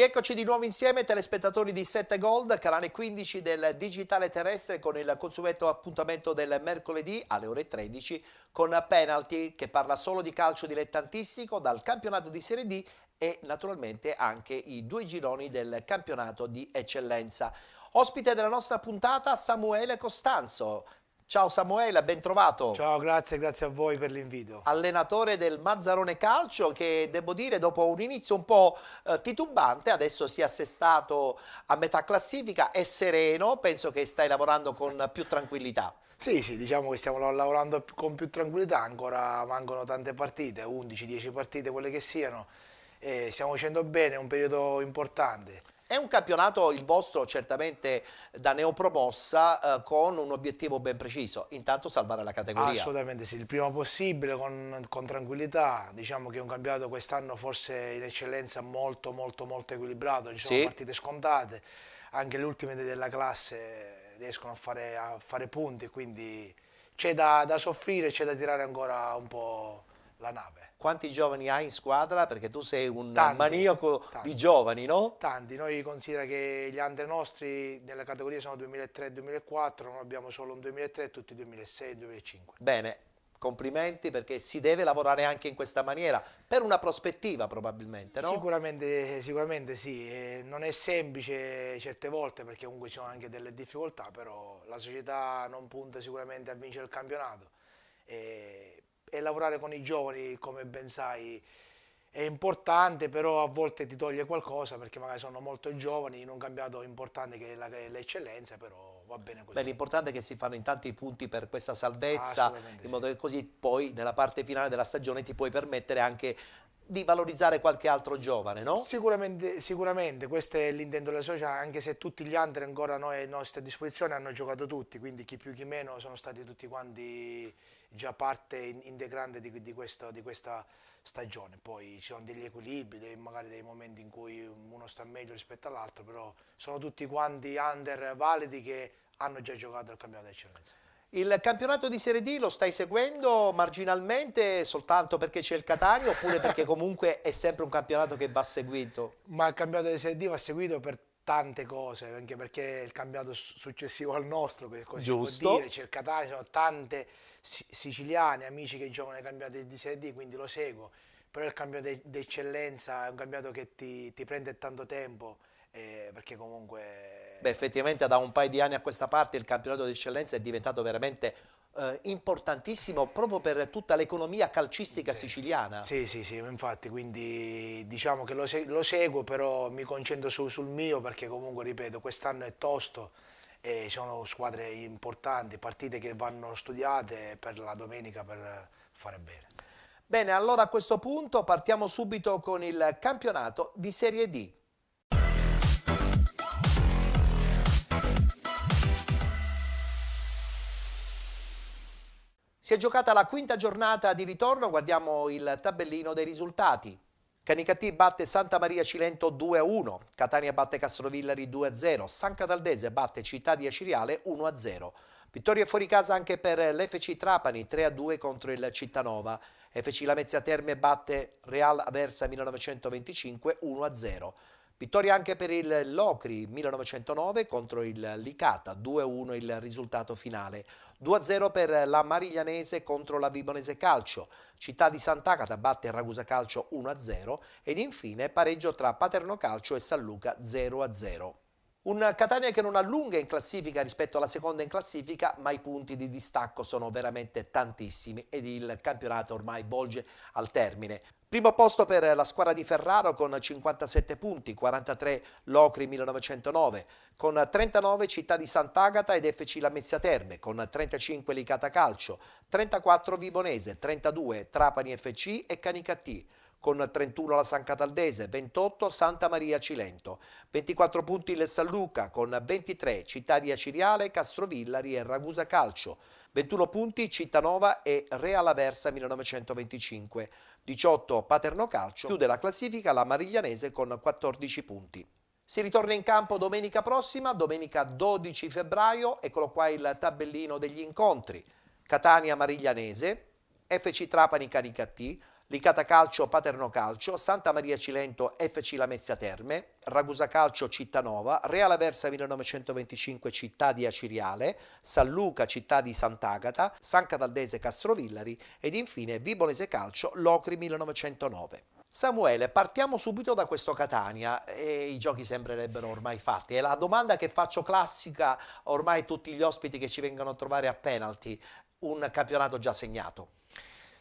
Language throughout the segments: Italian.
Rieccoci di nuovo insieme, telespettatori di 7 Gold, canale 15 del digitale terrestre, con il consueto appuntamento del mercoledì alle ore 13 con Penalty, che parla solo di calcio dilettantistico dal campionato di Serie D e naturalmente anche i due gironi del campionato di eccellenza. Ospite della nostra puntata Samuele Costanzo. Ciao Samuele, ben trovato. Ciao, grazie a voi per l'invito. Allenatore del Mazzarone Calcio che, devo dire, dopo un inizio un po' titubante, adesso si è assestato a metà classifica, è sereno, penso che stai lavorando con più tranquillità. Sì, diciamo che stiamo lavorando con più tranquillità, ancora mancano tante partite, 11-10 partite, quelle che siano, e stiamo facendo bene, è un periodo importante. È un campionato, il vostro, certamente da neopromossa, con un obiettivo ben preciso, intanto salvare la categoria. Assolutamente sì, il prima possibile, con tranquillità. Diciamo che è un campionato quest'anno forse in eccellenza molto equilibrato, ci sono partite scontate, anche le ultime della classe riescono a fare punti, quindi c'è da soffrire, c'è da tirare ancora un po' la nave. Quanti giovani hai in squadra? Perché tu sei un maniaco tanti, di giovani, no? Tanti, noi considera che gli under nostri nella categoria sono 2003-2004, noi abbiamo solo un 2003 e tutti 2006-2005. Bene, complimenti, perché si deve lavorare anche in questa maniera, per una prospettiva probabilmente, no? Sicuramente sì, non è semplice certe volte perché comunque ci sono anche delle difficoltà, però la società non punta sicuramente a vincere il campionato. E lavorare con i giovani, come ben sai, è importante, però a volte ti toglie qualcosa perché magari sono molto giovani in un campionato importante che è l'eccellenza, però va bene così. Beh, l'importante è che si fanno intanto i punti per questa salvezza, in modo che così poi nella parte finale della stagione ti puoi permettere anche di valorizzare qualche altro giovane, no? Sicuramente, questo è l'intento della società, anche se tutti gli altri ancora noi a nostra disposizione hanno giocato tutti, quindi chi più chi meno sono stati tutti quanti già parte integrante di questa stagione. Poi ci sono degli equilibri, magari dei momenti in cui uno sta meglio rispetto all'altro, però sono tutti quanti under validi che hanno già giocato il campionato di eccellenza. Il campionato di Serie D lo stai seguendo marginalmente soltanto perché c'è il Catania, oppure perché comunque è sempre un campionato che va seguito? Ma il campionato di Serie D va seguito per tante cose, anche perché è il campionato successivo al nostro, così Giusto. si può dire, c'è il Catania, ci sono tante siciliani, amici che giocano nei campionati di Serie D, quindi lo seguo, però il campionato d'eccellenza è un campionato che ti prende tanto tempo, perché comunque... Beh, effettivamente da un paio di anni a questa parte il campionato di eccellenza è diventato veramente importantissimo proprio per tutta l'economia calcistica siciliana. Sì, infatti, quindi diciamo che lo seguo, però mi concentro sul mio perché comunque, ripeto, quest'anno è tosto e sono squadre importanti, partite che vanno studiate per la domenica per fare bene. Bene, allora a questo punto partiamo subito con il campionato di Serie D. Si è giocata la quinta giornata di ritorno, guardiamo il tabellino dei risultati. Canicattì batte Santa Maria Cilento 2-1, Catania batte Castrovillari 2-0, San Cataldese batte Città di Aciriale 1-0. Vittoria fuori casa anche per l'FC Trapani 3-2 contro il Cittanova. FC Lamezia Terme batte Real Aversa 1925 1-0. Vittoria anche per il Locri 1909 contro il Licata, 2-1 il risultato finale. 2-0 per la Mariglianese contro la Vibonese Calcio. Città di Sant'Agata batte Ragusa Calcio 1-0 ed infine pareggio tra Paterno Calcio e San Luca 0-0. Un Catania che non allunga in classifica rispetto alla seconda in classifica, ma i punti di distacco sono veramente tantissimi ed il campionato ormai volge al termine. Primo posto per la squadra di Ferraro con 57 punti, 43 Locri 1909, con 39 Città di Sant'Agata ed FC Lamezia Terme, con 35 Licata Calcio, 34 Vibonese, 32 Trapani FC e Canicattì, con 31 la San Cataldese, 28 Santa Maria Cilento, 24 punti il San Luca, con 23 Città di Aciriale, Castrovillari e Ragusa Calcio, 21 punti Cittanova e Real Aversa 1925, 18 Paterno Calcio, chiude la classifica la Mariglianese con 14 punti. Si ritorna in campo domenica prossima, domenica 12 febbraio, eccolo qua il tabellino degli incontri. Catania Mariglianese, FC Trapani Canicattì, Licata Calcio Paterno Calcio, Santa Maria Cilento FC Lamezia Terme, Ragusa Calcio Cittanova, Real Aversa 1925 Città di Aciriale, San Luca Città di Sant'Agata, San Cataldese Castrovillari ed infine Vibonese Calcio Locri 1909. Samuele, partiamo subito da questo Catania e i giochi sembrerebbero ormai fatti. È la domanda che faccio classica ormai tutti gli ospiti che ci vengono a trovare a penalty, un campionato già segnato.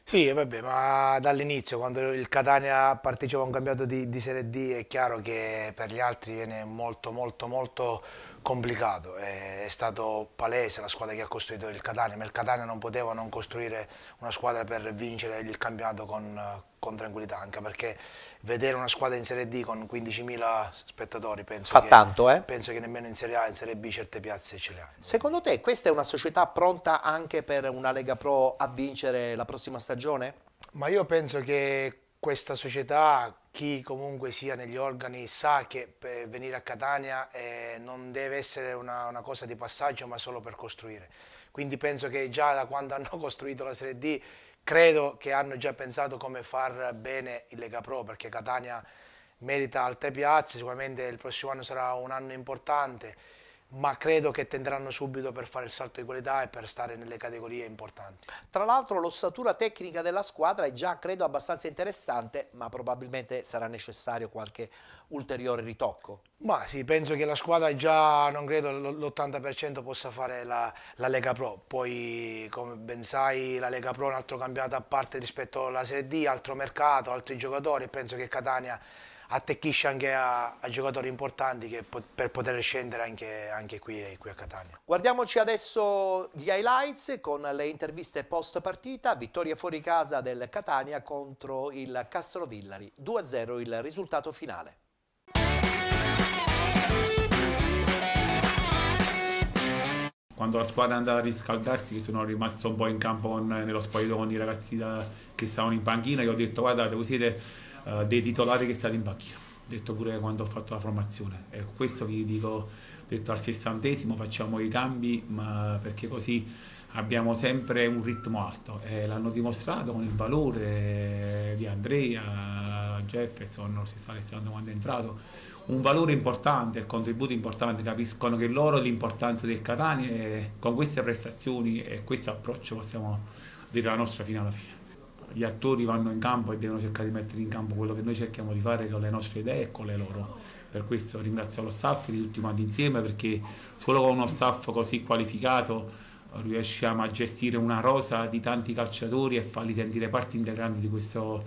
Sì, vabbè, ma dall'inizio, quando il Catania partecipa a un campionato di Serie D, è chiaro che per gli altri viene molto, molto, molto complicato. È stato palese la squadra che ha costruito il Catania, ma il Catania non poteva non costruire una squadra per vincere il campionato con tranquillità, anche perché vedere una squadra in Serie D con 15.000 spettatori Fa tanto, eh? penso che nemmeno in Serie A e in Serie B certe piazze ce le hanno. Secondo te questa è una società pronta anche per una Lega Pro a vincere la prossima stagione? Ma io penso che questa società, chi comunque sia negli organi, sa che per venire a Catania non deve essere una cosa di passaggio, ma solo per costruire. Quindi penso che già da quando hanno costruito la Serie D, credo che hanno già pensato come far bene in Lega Pro, perché Catania merita altre piazze, sicuramente il prossimo anno sarà un anno importante, ma credo che tenderanno subito per fare il salto di qualità e per stare nelle categorie importanti. Tra l'altro l'ossatura tecnica della squadra è già, credo, abbastanza interessante, ma probabilmente sarà necessario qualche ulteriore ritocco. Ma sì, penso che la squadra già, non credo l'80% possa fare la Lega Pro, poi come ben sai la Lega Pro è un altro campionato a parte rispetto alla Serie D, altro mercato, altri giocatori, e penso che Catania attecchisce anche a giocatori importanti per poter scendere anche qui a Catania. Guardiamoci adesso gli highlights con le interviste post partita. Vittoria fuori casa del Catania contro il Castrovillari, 2-0 il risultato finale. Quando la squadra è andata a riscaldarsi, che sono rimasto un po' in campo nello spogliatoio con i ragazzi che stavano in panchina, io ho detto guardate, voi siete dei titolari che state in panchina. Ho detto pure quando ho fatto la formazione. E questo vi dico, ho detto al 60esimo facciamo i cambi, ma perché così abbiamo sempre un ritmo alto. E l'hanno dimostrato con il valore di Andrea, Jefferson, non si sta Alessandro quando è entrato. Un valore importante, il contributo importante, capiscono che loro l'importanza del Catania e con queste prestazioni e questo approccio possiamo dire la nostra fino alla fine. Gli attori vanno in campo e devono cercare di mettere in campo quello che noi cerchiamo di fare con le nostre idee e con le loro. Per questo ringrazio lo staff di tutti quanti insieme, perché solo con uno staff così qualificato riusciamo a gestire una rosa di tanti calciatori e farli sentire parte integrante di questo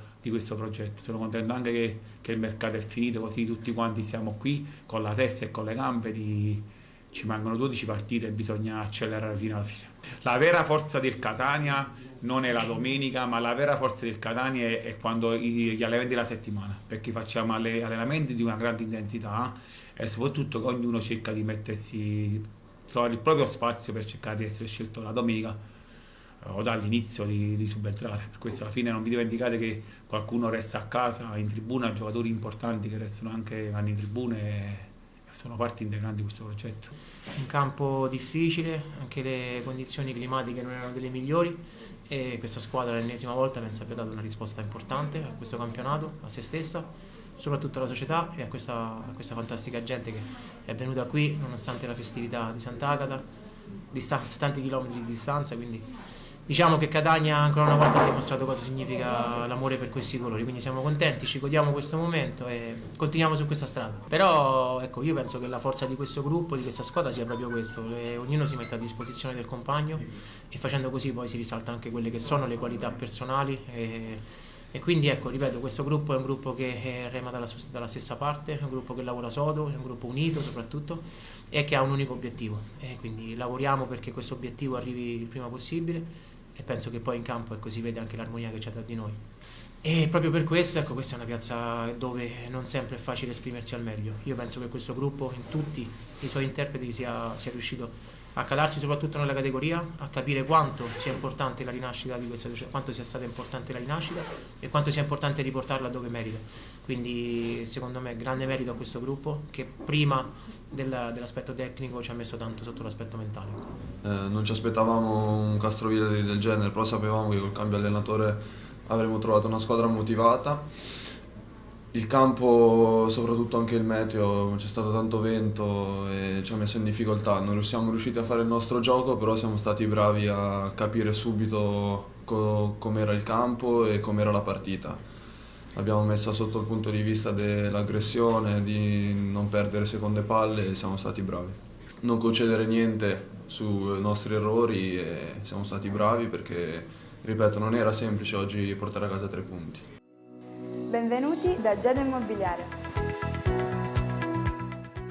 progetto. Sono contento anche che il mercato è finito, così tutti quanti siamo qui con la testa e con le gambe. Ci mancano 12 partite e bisogna accelerare fino alla fine. La vera forza del Catania non è la domenica, ma la vera forza del Catania è quando gli allenamenti della settimana, perché facciamo allenamenti di una grande intensità e soprattutto che ognuno cerca di trovare il proprio spazio per cercare di essere scelto la domenica o dall'inizio di subentrare. Per questo alla fine non vi dimenticate che qualcuno resta a casa, in tribuna, giocatori importanti che vanno in tribuna e sono parte integrante di questo progetto. Un campo difficile, anche le condizioni climatiche non erano delle migliori e questa squadra l'ennesima volta penso abbia dato una risposta importante a questo campionato, a se stessa, soprattutto alla società e a questa fantastica gente che è venuta qui nonostante la festività di Sant'Agata, tanti chilometri di distanza, quindi diciamo che Catania ancora una volta ha dimostrato cosa significa l'amore per questi colori, quindi siamo contenti, ci godiamo questo momento e continuiamo su questa strada. Però ecco, io penso che la forza di questo gruppo, di questa squadra sia proprio questo, che ognuno si mette a disposizione del compagno e facendo così poi si risalta anche quelle che sono le qualità personali e quindi ecco, ripeto, questo gruppo è un gruppo che rema dalla stessa parte, è un gruppo che lavora sodo, è un gruppo unito soprattutto e che ha un unico obiettivo e quindi lavoriamo perché questo obiettivo arrivi il prima possibile e penso che poi in campo ecco, si vede anche l'armonia che c'è tra di noi. E proprio per questo, ecco, questa è una piazza dove non sempre è facile esprimersi al meglio. Io penso che questo gruppo, in tutti i suoi interpreti, sia riuscito a calarsi soprattutto nella categoria, a capire quanto sia importante la rinascita di questa società, quanto sia stata importante la rinascita e quanto sia importante riportarla dove merita. Quindi secondo me grande merito a questo gruppo che prima dell'aspetto tecnico ci ha messo tanto sotto l'aspetto mentale. Non ci aspettavamo un Castrovillari del genere, però sapevamo che col cambio allenatore avremo trovato una squadra motivata. Il campo, soprattutto anche il meteo, c'è stato tanto vento e ci ha messo in difficoltà. Non siamo riusciti a fare il nostro gioco, però siamo stati bravi a capire subito com'era il campo e com'era la partita. L'abbiamo messa sotto il punto di vista dell'aggressione, di non perdere seconde palle e siamo stati bravi. Non concedere niente sui nostri errori e siamo stati bravi perché, ripeto, non era semplice oggi portare a casa 3 punti. Benvenuti da Giada Immobiliare.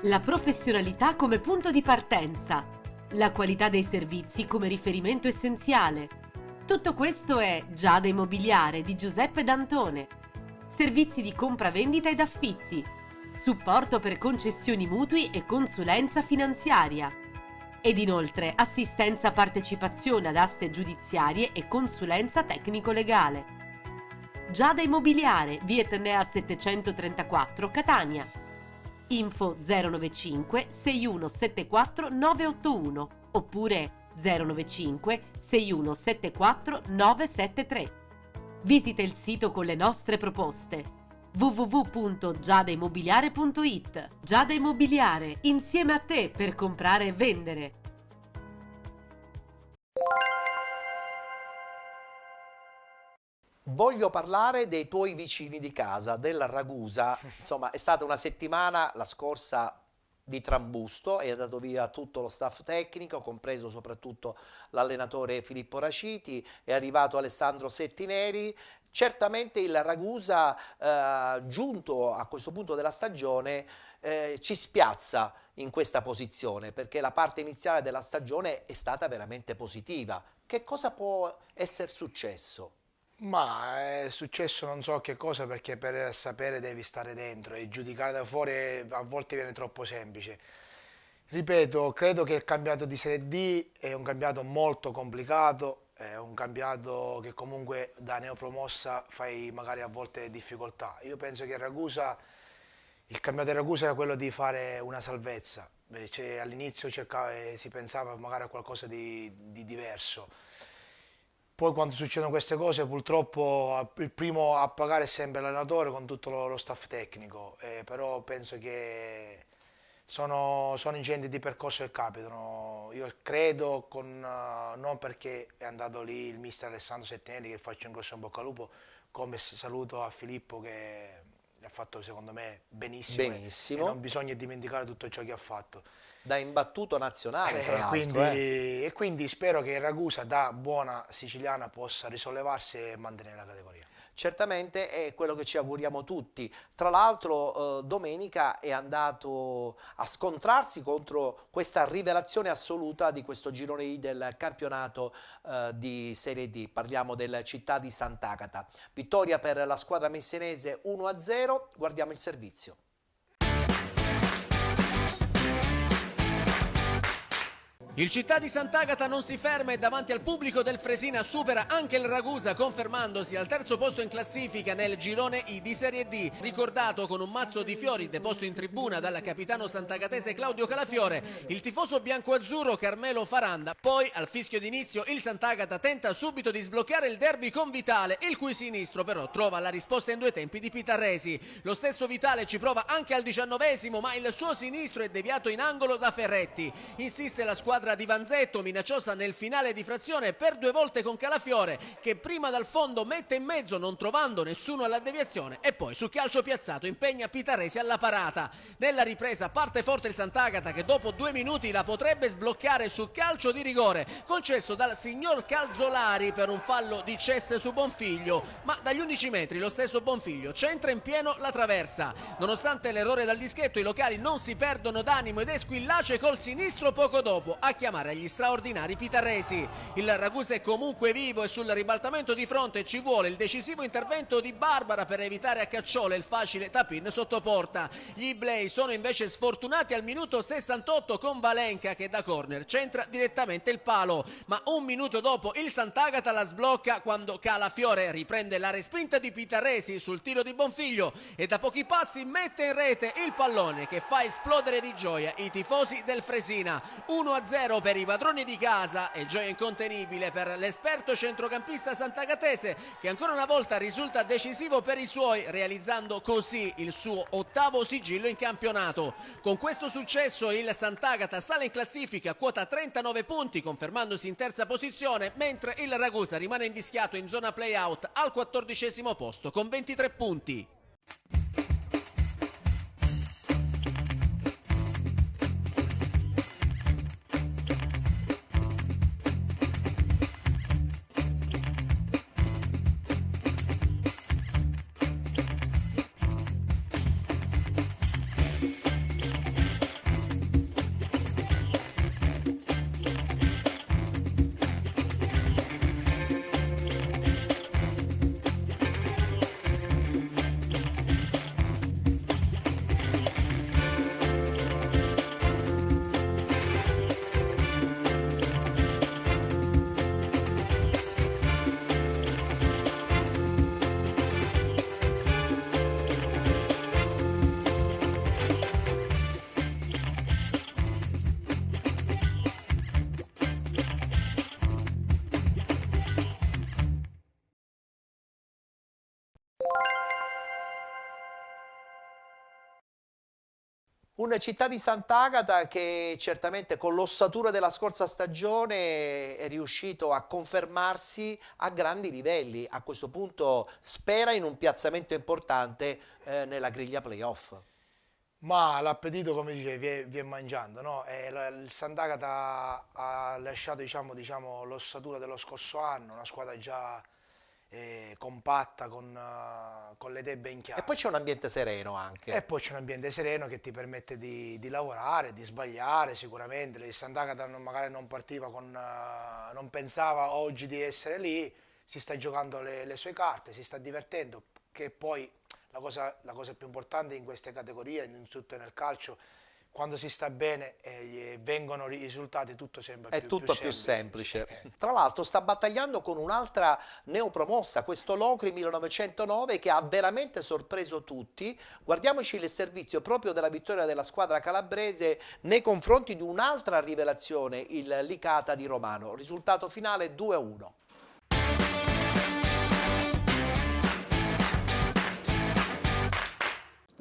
La professionalità come punto di partenza, la qualità dei servizi come riferimento essenziale. Tutto questo è Giada Immobiliare di Giuseppe D'Antone. Servizi di compra-vendita ed affitti, supporto per concessioni mutui e consulenza finanziaria. Ed inoltre assistenza partecipazione ad aste giudiziarie e consulenza tecnico-legale. Giada Immobiliare, via Etnea 734, Catania. Info 095 6174 981 oppure 095 6174 973. Visita il sito con le nostre proposte www.giadaimmobiliare.it. Giada Immobiliare, insieme a te per comprare e vendere. Voglio parlare dei tuoi vicini di casa, della Ragusa. Insomma, è stata una settimana, la scorsa, di trambusto, è andato via tutto lo staff tecnico, compreso soprattutto l'allenatore Filippo Raciti, è arrivato Alessandro Settineri. Certamente il Ragusa, giunto a questo punto della stagione, ci spiazza in questa posizione, perché la parte iniziale della stagione è stata veramente positiva. Che cosa può essere successo? Ma è successo non so che cosa, perché per sapere devi stare dentro e giudicare da fuori a volte viene troppo semplice. Ripeto, credo che il campionato di Serie D è un campionato molto complicato, è un campionato che comunque da neopromossa fai magari a volte difficoltà. Io penso che Ragusa, il campionato di Ragusa era quello di fare una salvezza. All'inizio si pensava magari a qualcosa di diverso. Poi quando succedono queste cose purtroppo il primo a pagare è sempre l'allenatore con tutto lo staff tecnico, però penso che sono incidenti di percorso che capitano. Io credo, non perché è andato lì il mister Alessandro Settinelli, che faccio un grosso in bocca al lupo, come saluto a Filippo che ha fatto secondo me benissimo. Benissimo. E non bisogna dimenticare tutto ciò che ha fatto. Da imbattuto nazionale, tra l'altro. E quindi spero che Ragusa, da buona siciliana, possa risollevarsi e mantenere la categoria. Certamente è quello che ci auguriamo tutti. Tra l'altro domenica è andato a scontrarsi contro questa rivelazione assoluta di questo girone I del campionato di Serie D. Parliamo del Città di Sant'Agata. Vittoria per la squadra messinese 1-0. Guardiamo il servizio. Il Città di Sant'Agata non si ferma e davanti al pubblico del Fresina supera anche il Ragusa, confermandosi al terzo posto in classifica nel girone I di Serie D. Ricordato con un mazzo di fiori deposto in tribuna dal capitano santagatese Claudio Calafiore, il tifoso bianco-azzurro Carmelo Faranda. Poi, al fischio d'inizio, il Sant'Agata tenta subito di sbloccare il derby con Vitale, il cui sinistro però trova la risposta in 2 tempi di Pitarresi. Lo stesso Vitale ci prova anche al 19esimo, ma il suo sinistro è deviato in angolo da Ferretti. Insiste la squadra di Vanzetto, minacciosa nel finale di frazione per 2 volte con Calafiore, che prima dal fondo mette in mezzo non trovando nessuno alla deviazione e poi su calcio piazzato impegna Pitarresi alla parata. Nella ripresa parte forte il Sant'Agata, che dopo 2 minuti la potrebbe sbloccare su calcio di rigore concesso dal signor Calzolari per un fallo di Cesse su Bonfiglio, ma dagli 11 metri lo stesso Bonfiglio centra in pieno la traversa. Nonostante l'errore dal dischetto, i locali non si perdono d'animo ed è Squillace col sinistro poco dopo a chiamare agli straordinari Pitarresi. Il Ragusa è comunque vivo e sul ribaltamento di fronte ci vuole il decisivo intervento di Barbara per evitare a Cacciola il facile tap-in sotto porta. Gli Iblei sono invece sfortunati al minuto 68 con Valenca che da corner centra direttamente il palo, ma un minuto dopo il Sant'Agata la sblocca quando Calafiore riprende la respinta di Pitarresi sul tiro di Bonfiglio e da pochi passi mette in rete il pallone che fa esplodere di gioia i tifosi del Fresina. 1-0 1-0 per i padroni di casa e gioia incontenibile per l'esperto centrocampista santagatese che ancora una volta risulta decisivo per i suoi, realizzando così il suo 8° sigillo in campionato. Con questo successo il Sant'Agata sale in classifica a quota 39 punti, confermandosi in terza posizione, mentre il Ragusa rimane invischiato in zona play-out al 14° posto con 23 punti. Una Città di Sant'Agata che certamente con l'ossatura della scorsa stagione è riuscito a confermarsi a grandi livelli. A questo punto spera in un piazzamento importante nella griglia playoff. Ma l'appetito, come dicevi, viene mangiando, no? Il Sant'Agata ha lasciato diciamo, l'ossatura dello scorso anno, una squadra già compatta, con le idee ben chiare. E poi c'è un ambiente sereno anche. E poi c'è un ambiente sereno che ti permette di lavorare, di sbagliare sicuramente. Il Sant'Agata magari non partiva non pensava oggi di essere lì, si sta giocando le sue carte, si sta divertendo, che poi la cosa più importante in queste categorie, in tutto nel calcio, quando si sta bene e vengono i risultati, tutto sembra più semplice. Tra l'altro sta battagliando con un'altra neopromossa, questo Locri 1909, che ha veramente sorpreso tutti. Guardiamoci il servizio proprio della vittoria della squadra calabrese nei confronti di un'altra rivelazione, il Licata di Romano. Risultato finale 2-1.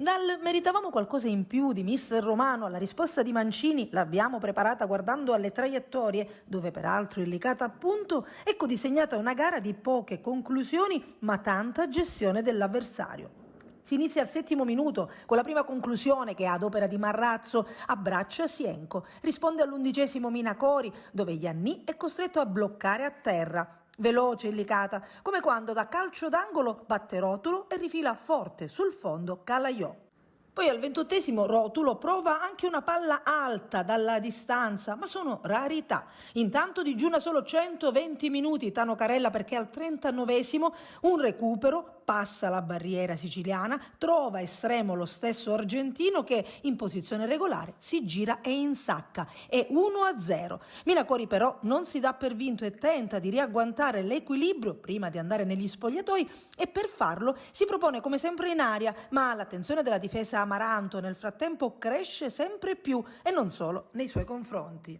Dal meritavamo qualcosa in più di mister Romano alla risposta di Mancini l'abbiamo preparata guardando alle traiettorie, dove peraltro il Licata appunto, ecco disegnata una gara di poche conclusioni ma tanta gestione dell'avversario. Si inizia al 7° minuto con la prima conclusione che ad opera di Marrazzo abbraccia Sienco, risponde all'11° Minacori dove Ianni è costretto a bloccare a terra. Veloce il Licata, come quando da calcio d'angolo batte Rotulo e rifila forte sul fondo Calaiò. Poi al 28° Rotulo prova anche una palla alta dalla distanza, ma sono rarità. Intanto digiuna solo 120 minuti Tano Carella perché al 39° un recupero passa la barriera siciliana, trova estremo lo stesso argentino che in posizione regolare si gira e insacca. È 1-0. Minacori però non si dà per vinto e tenta di riagguantare l'equilibrio prima di andare negli spogliatoi e per farlo si propone come sempre in aria, ma l'attenzione della difesa Amaranto nel frattempo cresce sempre più e non solo nei suoi confronti.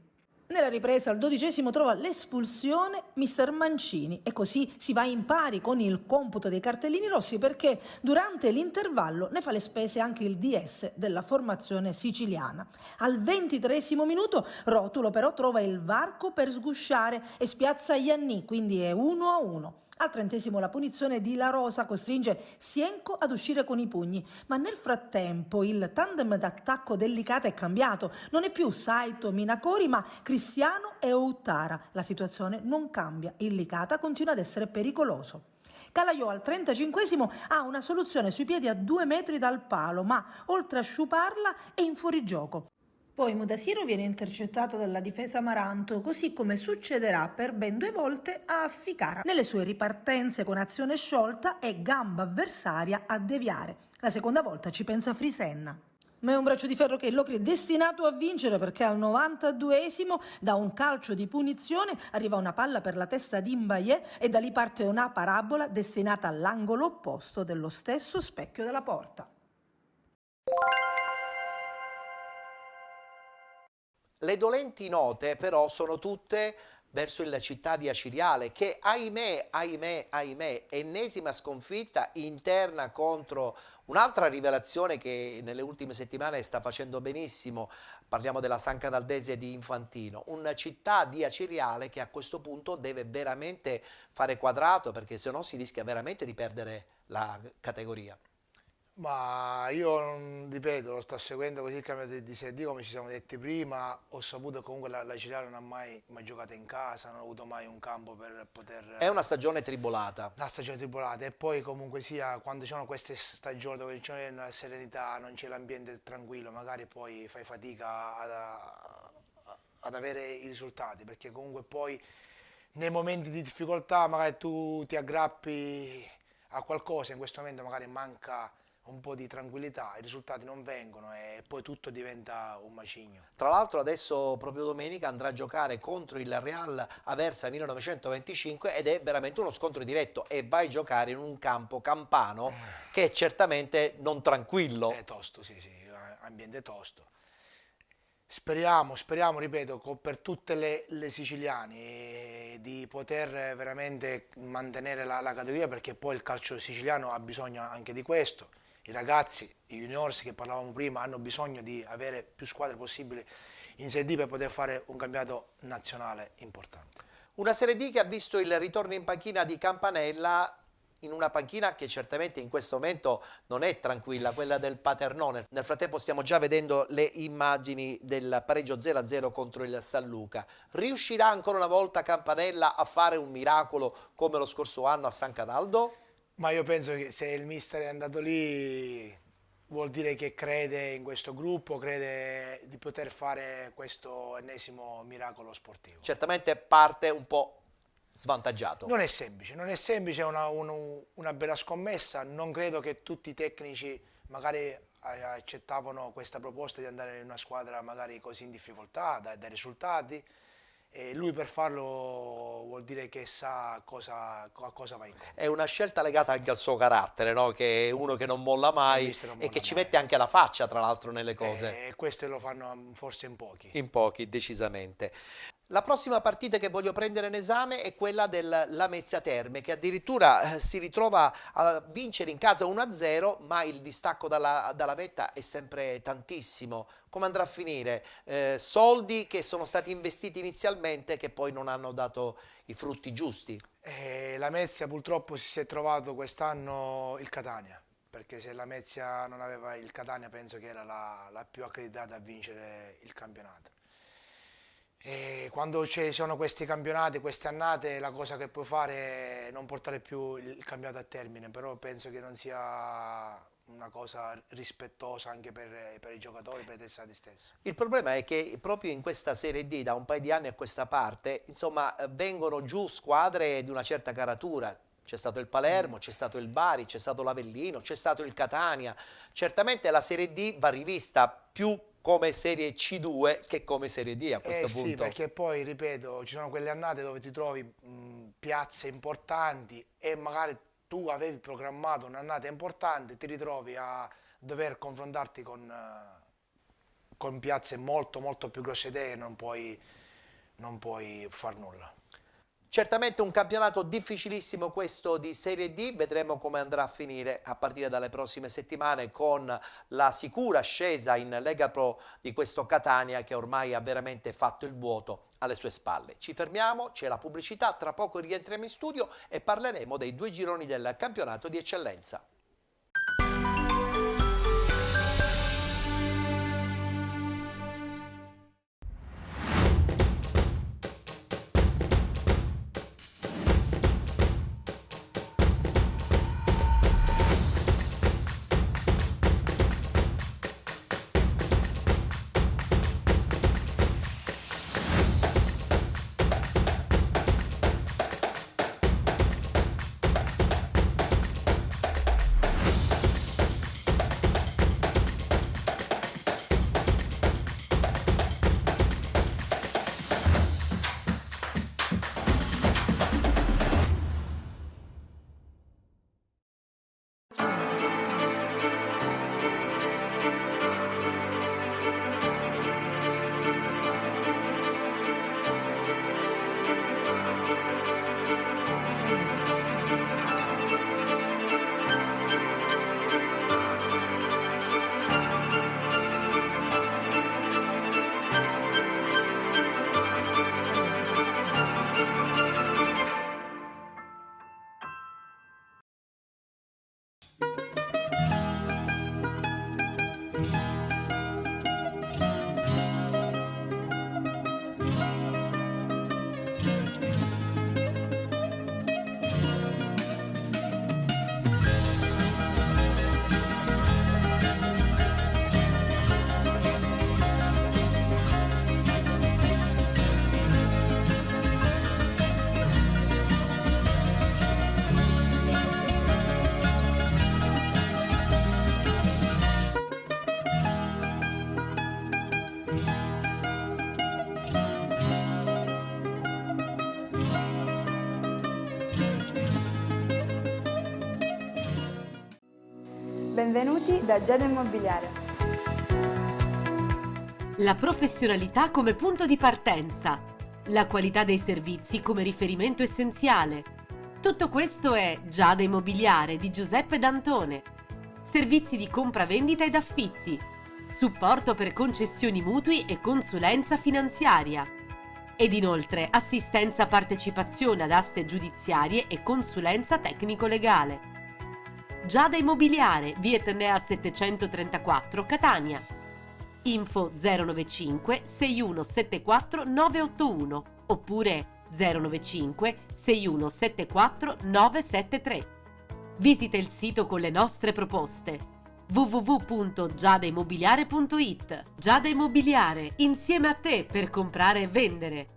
Nella ripresa al 12° trova l'espulsione mister Mancini e così si va in pari con il computo dei cartellini rossi perché durante l'intervallo ne fa le spese anche il DS della formazione siciliana. Al 23° minuto Rotulo però trova il varco per sgusciare e spiazza Ianni, quindi è 1-1. Al 30° la punizione di La Rosa costringe Sienco ad uscire con i pugni, ma nel frattempo il tandem d'attacco del Licata è cambiato, non è più Saito Minacori ma Cristiano e Outtara. La situazione non cambia, il Licata continua ad essere pericoloso. Calaiò al 35° ha una soluzione sui piedi a 2 metri dal palo, ma oltre a sciuparla è in fuorigioco. Poi Mudasiro viene intercettato dalla difesa Amaranto, così come succederà per ben 2 volte a Ficara. Nelle sue ripartenze con azione sciolta è gamba avversaria a deviare. La seconda volta ci pensa Frisenna. Ma è un braccio di ferro che il Locri è destinato a vincere perché al 92° da un calcio di punizione arriva una palla per la testa di Mbaye e da lì parte una parabola destinata all'angolo opposto dello stesso specchio della porta. Le dolenti note però sono tutte verso il Città di Aciriale che ahimè, ennesima sconfitta interna contro un'altra rivelazione che nelle ultime settimane sta facendo benissimo. Parliamo della San Cataldese di Infantino, un Città di Aciriale che a questo punto deve veramente fare quadrato, perché se no si rischia veramente di perdere la categoria. Ma io, ripeto, lo sto seguendo così il campionato di Serie D, come ci siamo detti prima. Ho saputo che comunque la Aciriale non ha mai giocato in casa, non ha avuto mai un campo per poter... È una stagione tribolata. La stagione tribolata, e poi comunque sia, quando ci sono queste stagioni dove c'è una serenità, non c'è l'ambiente tranquillo, magari poi fai fatica ad avere i risultati, perché comunque poi nei momenti di difficoltà magari tu ti aggrappi a qualcosa, in questo momento magari manca un po' di tranquillità, i risultati non vengono e poi tutto diventa un macigno. Tra l'altro adesso proprio domenica andrà a giocare contro il Real Aversa 1925 ed è veramente uno scontro diretto e vai a giocare in un campo campano che è certamente non tranquillo. È tosto, sì, ambiente tosto. Speriamo, ripeto, per tutte le siciliane di poter veramente mantenere la categoria, perché poi il calcio siciliano ha bisogno anche di questo. I ragazzi, i juniors che parlavamo prima, hanno bisogno di avere più squadre possibili in Serie D per poter fare un campionato nazionale importante. Una Serie D che ha visto il ritorno in panchina di Campanella, in una panchina che certamente in questo momento non è tranquilla, quella del Paternò. Nel frattempo stiamo già vedendo le immagini del pareggio 0-0 contro il San Luca. Riuscirà ancora una volta Campanella a fare un miracolo come lo scorso anno a San Cataldo? Ma io penso che se il mister è andato lì vuol dire che crede in questo gruppo, crede di poter fare questo ennesimo miracolo sportivo. Certamente parte un po' svantaggiato. Non è semplice, è una bella scommessa. Non credo che tutti i tecnici magari accettavano questa proposta di andare in una squadra magari così in difficoltà, dai risultati. E lui per farlo vuol dire che sa a cosa va incontro. È una scelta legata anche al suo carattere, no? Che è uno che non molla mai e che ci mette anche la faccia, tra l'altro, nelle cose. E questo lo fanno forse in pochi. In pochi, decisamente. La prossima partita che voglio prendere in esame è quella del Lamezia Terme, che addirittura si ritrova a vincere in casa 1-0, ma il distacco dalla vetta è sempre tantissimo. Come andrà a finire? Soldi che sono stati investiti inizialmente che poi non hanno dato i frutti giusti. Lamezia purtroppo si è trovato quest'anno il Catania, perché se Lamezia non aveva il Catania penso che era la più accreditata a vincere il campionato. E quando ci sono questi campionati, queste annate, la cosa che puoi fare è non portare più il campionato a termine, però penso che non sia una cosa rispettosa anche per i giocatori, per i tessati stessi. Il problema è che proprio in questa Serie D, da un paio di anni a questa parte, insomma, vengono giù squadre di una certa caratura. C'è stato il Palermo, c'è stato il Bari, c'è stato l'Avellino, c'è stato il Catania. Certamente la Serie D va rivista più come Serie C2 che come Serie D a questo punto. Sì, perché poi, ripeto, ci sono quelle annate dove ti trovi piazze importanti e magari tu avevi programmato un'annata importante, ti ritrovi a dover confrontarti con piazze molto più grosse e non puoi far nulla. Certamente un campionato difficilissimo questo di Serie D, vedremo come andrà a finire a partire dalle prossime settimane con la sicura ascesa in Lega Pro di questo Catania che ormai ha veramente fatto il vuoto alle sue spalle. Ci fermiamo, c'è la pubblicità, tra poco rientriamo in studio e parleremo dei 2 gironi del campionato di eccellenza. Benvenuti da Giada Immobiliare. La professionalità come punto di partenza. La qualità dei servizi come riferimento essenziale. Tutto questo è Giada Immobiliare di Giuseppe D'Antone. Servizi di compravendita ed affitti. Supporto per concessioni mutui e consulenza finanziaria. Ed inoltre assistenza partecipazione ad aste giudiziarie e consulenza tecnico-legale. Giada Immobiliare, via Etnea 734, Catania. Info 095 6174 981 oppure 095 6174 973. Visita il sito con le nostre proposte www.giadaimmobiliare.it. Giada Immobiliare, insieme a te per comprare e vendere.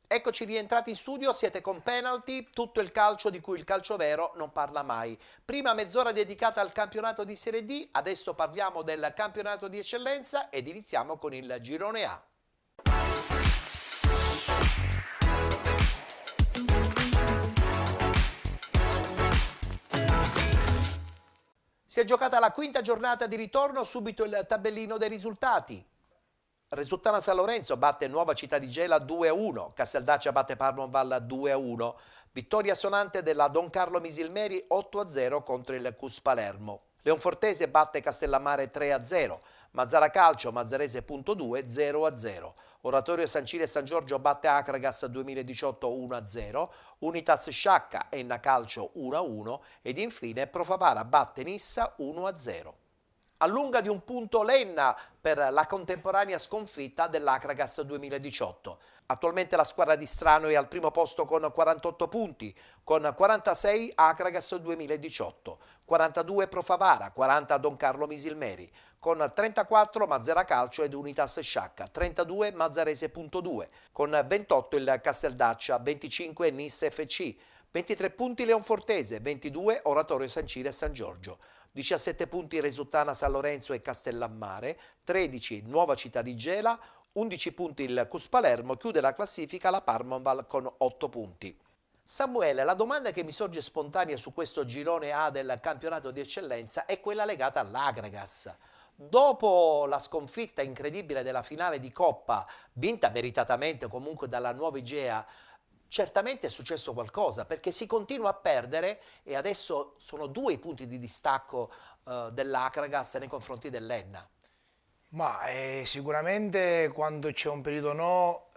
Eccoci rientrati in studio, siete con Penalty, tutto il calcio di cui il calcio vero non parla mai. Prima mezz'ora dedicata al campionato di Serie D, adesso parliamo del campionato di eccellenza ed iniziamo con il girone A. Si è giocata la quinta giornata di ritorno, subito il tabellino dei risultati. Resultana San Lorenzo batte Nuova Città di Gela 2-1, Casteldaccia batte Parmonval 2-1, vittoria sonante della Don Carlo Misilmeri 8-0 contro il Cus Palermo. Leonfortese batte Castellammare 3-0, Mazzara Calcio Mazzarese.2 0-0, Oratorio San Cile e San Giorgio batte Acragas 2018 1-0, Unitas Sciacca Enna Calcio 1-1 ed infine Profavara batte Nissa 1-0. Allunga di un punto Lenna per la contemporanea sconfitta dell'Acragas 2018. Attualmente la squadra di Strano è al primo posto con 48 punti, con 46 Acragas 2018, 42 Profavara, 40 Don Carlo Misilmeri, con 34 Mazzara Calcio ed Unitas Sciacca, 32 Mazzarese.2, con 28 il Casteldaccia, 25 Nis FC, 23 punti Leonfortese, 22 Oratorio San Cile e San Giorgio. 17 punti Resultana San Lorenzo e Castellammare, 13 Nuova Città di Gela, 11 punti il Cus Palermo, chiude la classifica la Parmonval con 8 punti. Samuele, la domanda che mi sorge spontanea su questo girone A del campionato di eccellenza è quella legata all'Acragas. Dopo la sconfitta incredibile della finale di Coppa, vinta meritatamente comunque dalla Nuova Igea, certamente è successo qualcosa perché si continua a perdere e adesso sono 2 i punti di distacco dell'Acragas nei confronti dell'Enna. Ma sicuramente quando c'è un periodo no,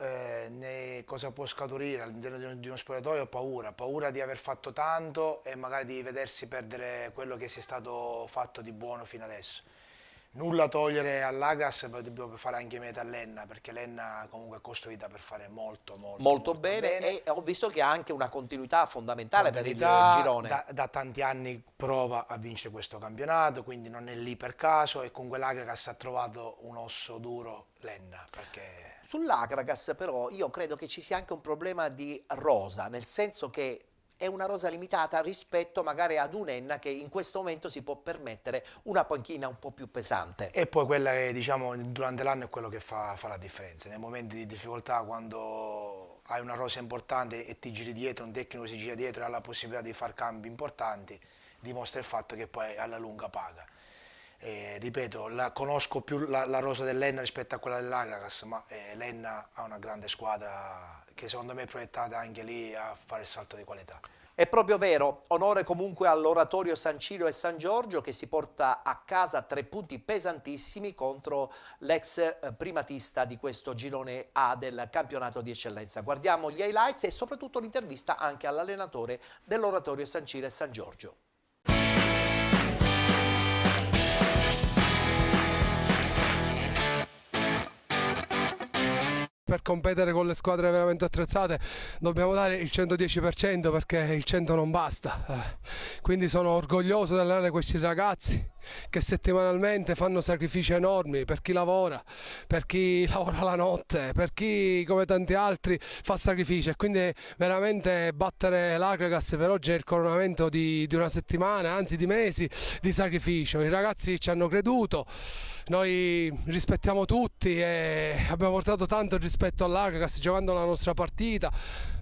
cosa può scaturire all'interno di uno spogliatoio? Paura di aver fatto tanto e magari di vedersi perdere quello che si è stato fatto di buono fino adesso. Nulla togliere all'Acragas, poi dobbiamo fare anche meta all'Enna, perché l'Enna comunque è costruita per fare molto bene e ho visto che ha anche una continuità fondamentale per il girone. Da tanti anni prova a vincere questo campionato, quindi non è lì per caso e comunque l'Acragas ha trovato un osso duro l'Enna. Perché... Sull'Acragas però io credo che ci sia anche un problema di rosa, nel senso che è una rosa limitata rispetto magari ad un'Enna che in questo momento si può permettere una panchina un po' più pesante. E poi quella che diciamo durante l'anno è quello che fa la differenza. Nei momenti di difficoltà, quando hai una rosa importante e ti giri dietro, un tecnico si gira dietro e ha la possibilità di fare cambi importanti, dimostra il fatto che poi alla lunga paga. Ripeto, conosco più la rosa dell'Enna rispetto a quella dell'Agragas, ma l'Enna ha una grande squadra che secondo me è proiettata anche lì a fare il salto di qualità. È proprio vero, onore comunque all'Oratorio San Ciro e San Giorgio che si porta a casa 3 punti pesantissimi contro l'ex primatista di questo girone A del campionato di eccellenza. Guardiamo gli highlights e soprattutto l'intervista anche all'allenatore dell'Oratorio San Ciro e San Giorgio. Per competere con le squadre veramente attrezzate dobbiamo dare il 110% perché il 100 non basta. Quindi sono orgoglioso di allenare questi ragazzi che settimanalmente fanno sacrifici enormi per chi lavora la notte, per chi come tanti altri fa sacrifici, e quindi veramente battere l'Agragas per oggi è il coronamento di una settimana, anzi di mesi di sacrificio. I ragazzi ci hanno creduto, noi rispettiamo tutti e abbiamo portato tanto rispetto all'Agragas giocando la nostra partita,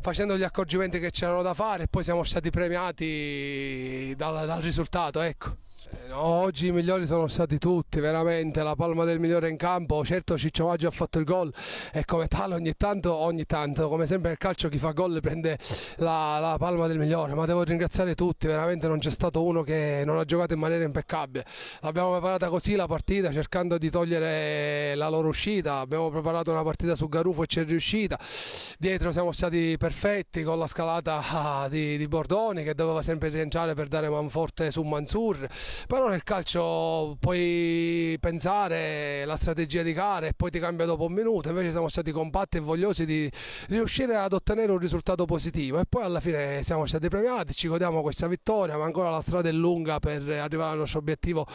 facendo gli accorgimenti che c'erano da fare e poi siamo stati premiati dal risultato, ecco. Oggi i migliori sono stati tutti, veramente la palma del migliore in campo. Certo Ciccio Maggio ha fatto il gol e come tale ogni tanto, come sempre nel calcio chi fa gol prende la palma del migliore, ma devo ringraziare tutti, veramente non c'è stato uno che non ha giocato in maniera impeccabile. L'abbiamo preparata così la partita, cercando di togliere la loro uscita, abbiamo preparato una partita su Garufo e c'è riuscita, dietro siamo stati perfetti con la scalata di Bordoni che doveva sempre rientrare per dare manforte su Mansur. Però nel calcio puoi pensare la strategia di gara e poi ti cambia dopo un minuto, invece siamo stati compatti e vogliosi di riuscire ad ottenere un risultato positivo e poi alla fine siamo stati premiati, ci godiamo questa vittoria, ma ancora la strada è lunga per arrivare al nostro obiettivo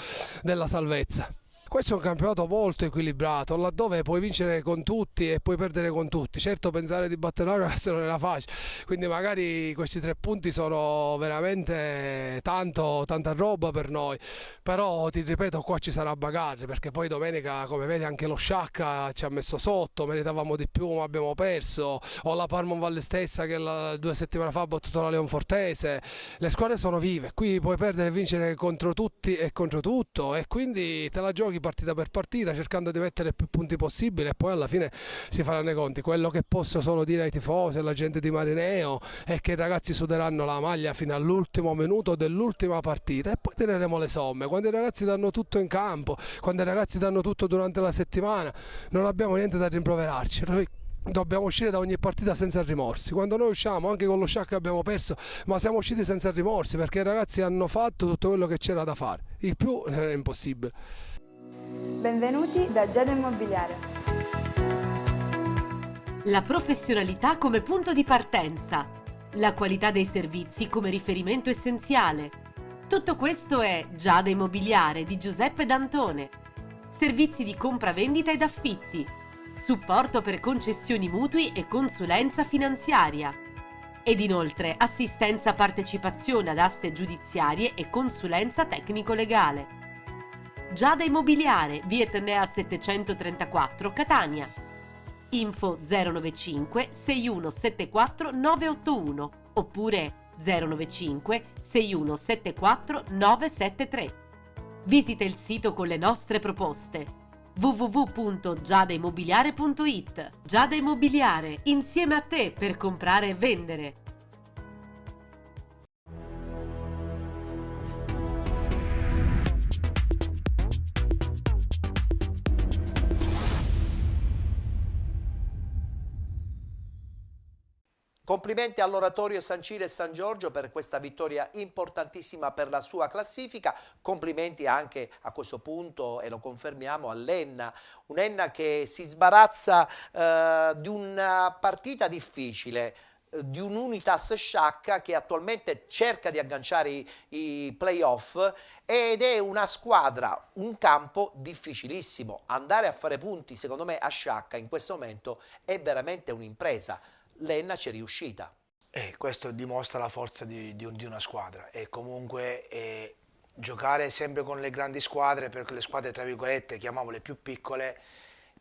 della salvezza. Questo è un campionato molto equilibrato, laddove puoi vincere con tutti e puoi perdere con tutti. Certo pensare di battere l'Agragas non era facile, quindi magari questi 3 punti sono veramente tanta roba per noi, però ti ripeto qua ci sarà bagarre, perché poi domenica come vedi anche lo Sciacca ci ha messo sotto, meritavamo di più ma abbiamo perso, o la Parma Valle stessa che 2 settimane fa ha battuto la Leonfortese. Le squadre sono vive, qui puoi perdere e vincere contro tutti e contro tutto e quindi te la giochi partita per partita cercando di mettere più punti possibile e poi alla fine si faranno i conti. Quello che posso solo dire ai tifosi e alla gente di Marineo è che i ragazzi suderanno la maglia fino all'ultimo minuto dell'ultima partita e poi tireremo le somme. Quando i ragazzi danno tutto in campo, quando i ragazzi danno tutto durante la settimana, non abbiamo niente da rimproverarci. Noi dobbiamo uscire da ogni partita senza rimorsi. Quando noi usciamo, anche con lo Sciacca abbiamo perso, ma siamo usciti senza rimorsi perché i ragazzi hanno fatto tutto quello che c'era da fare. Il più è impossibile. Benvenuti da Giada Immobiliare. La professionalità come punto di partenza, la qualità dei servizi come riferimento essenziale. Tutto questo è Giada Immobiliare di Giuseppe D'Antone. Servizi di compravendita ed affitti, supporto per concessioni mutui e consulenza finanziaria. Ed inoltre assistenza partecipazione ad aste giudiziarie e consulenza tecnico-legale. Giada Immobiliare, via Etnea 734, Catania. Info 095 6174 981 oppure 095 6174 973. Visita il sito con le nostre proposte www.giadaimmobiliare.it. Giada Immobiliare, insieme a te per comprare e vendere. Complimenti all'Oratorio San Ciro e San Giorgio per questa vittoria importantissima per la sua classifica. Complimenti anche a questo punto, e lo confermiamo, all'Enna. Un'Enna che si sbarazza di una partita difficile, di un Unitas Sciacca che attualmente cerca di agganciare i playoff ed è una squadra, un campo difficilissimo. Andare a fare punti secondo me a Sciacca in questo momento è veramente un'impresa. L'Enna ci è riuscita. Questo dimostra la forza di una squadra e comunque giocare sempre con le grandi squadre, perché le squadre tra virgolette chiamiamole più piccole,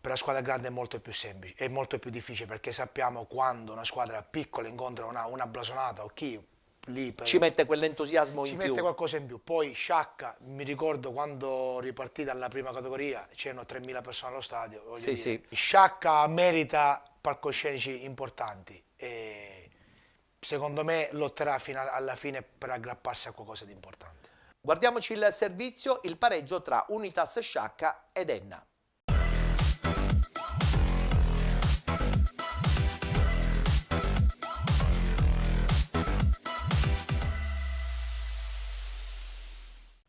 per la squadra grande è molto più semplice, è molto più difficile, perché sappiamo quando una squadra piccola incontra una blasonata o chi lì ci mette quell'entusiasmo in ci più. mette qualcosa in più. Poi Sciacca, mi ricordo quando ripartì dalla prima categoria c'erano 3.000 persone allo stadio, Sì, sì. Sciacca merita palcoscenici importanti e secondo me lotterà fino alla fine per aggrapparsi a qualcosa di importante. Guardiamoci il servizio, il pareggio tra Unitas Sciacca ed Enna.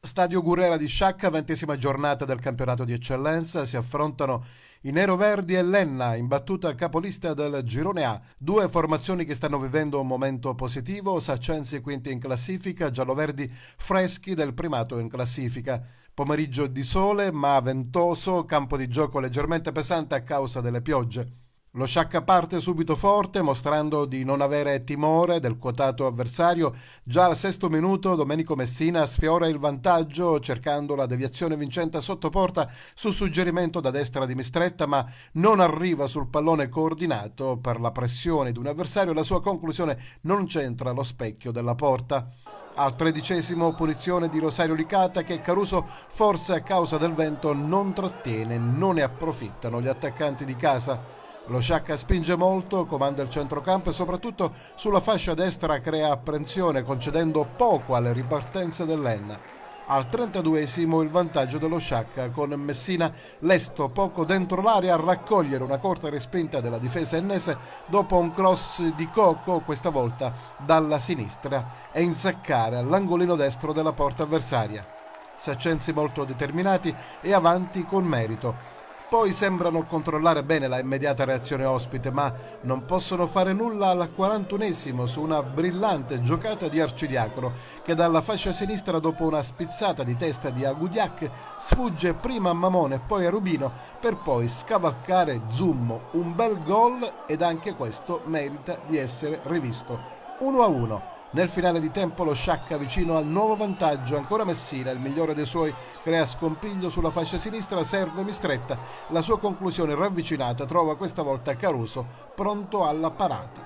Stadio Gurrera di Sciacca, 20ª giornata del campionato di eccellenza, si affrontano i neroverdi e l'Enna, imbattuta capolista del Girone A. Due formazioni che stanno vivendo un momento positivo, Saccensi quinti in classifica, gialloverdi freschi del primato in classifica. Pomeriggio di sole ma ventoso, campo di gioco leggermente pesante a causa delle piogge. Lo Sciacca parte subito forte, mostrando di non avere timore del quotato avversario. Già al 6° minuto Domenico Messina sfiora il vantaggio cercando la deviazione vincente sotto porta su suggerimento da destra di Mistretta, ma non arriva sul pallone coordinato per la pressione di un avversario e la sua conclusione non c'entra allo specchio della porta. Al 13° punizione di Rosario Licata che Caruso forse a causa del vento non trattiene, non ne approfittano gli attaccanti di casa. Lo Sciacca spinge molto, comanda il centrocampo e soprattutto sulla fascia destra crea apprensione, concedendo poco alle ripartenze dell'Enna. Al 32° il vantaggio dello Sciacca, con Messina lesto poco dentro l'area a raccogliere una corta respinta della difesa ennese dopo un cross di Coco, questa volta dalla sinistra, e insaccare all'angolino destro della porta avversaria. Saccensi molto determinati e avanti con merito. Poi sembrano controllare bene la immediata reazione ospite, ma non possono fare nulla al 41° su una brillante giocata di Arcidiacono che dalla fascia sinistra, dopo una spizzata di testa di Agudiac, sfugge prima a Mamone e poi a Rubino per poi scavalcare Zummo. Un bel gol ed anche questo merita di essere rivisto. 1-1. Nel finale di tempo lo Sciacca vicino al nuovo vantaggio, ancora Messina, il migliore dei suoi, crea scompiglio sulla fascia sinistra, serve Mistretta, la sua conclusione ravvicinata trova questa volta Caruso pronto alla parata.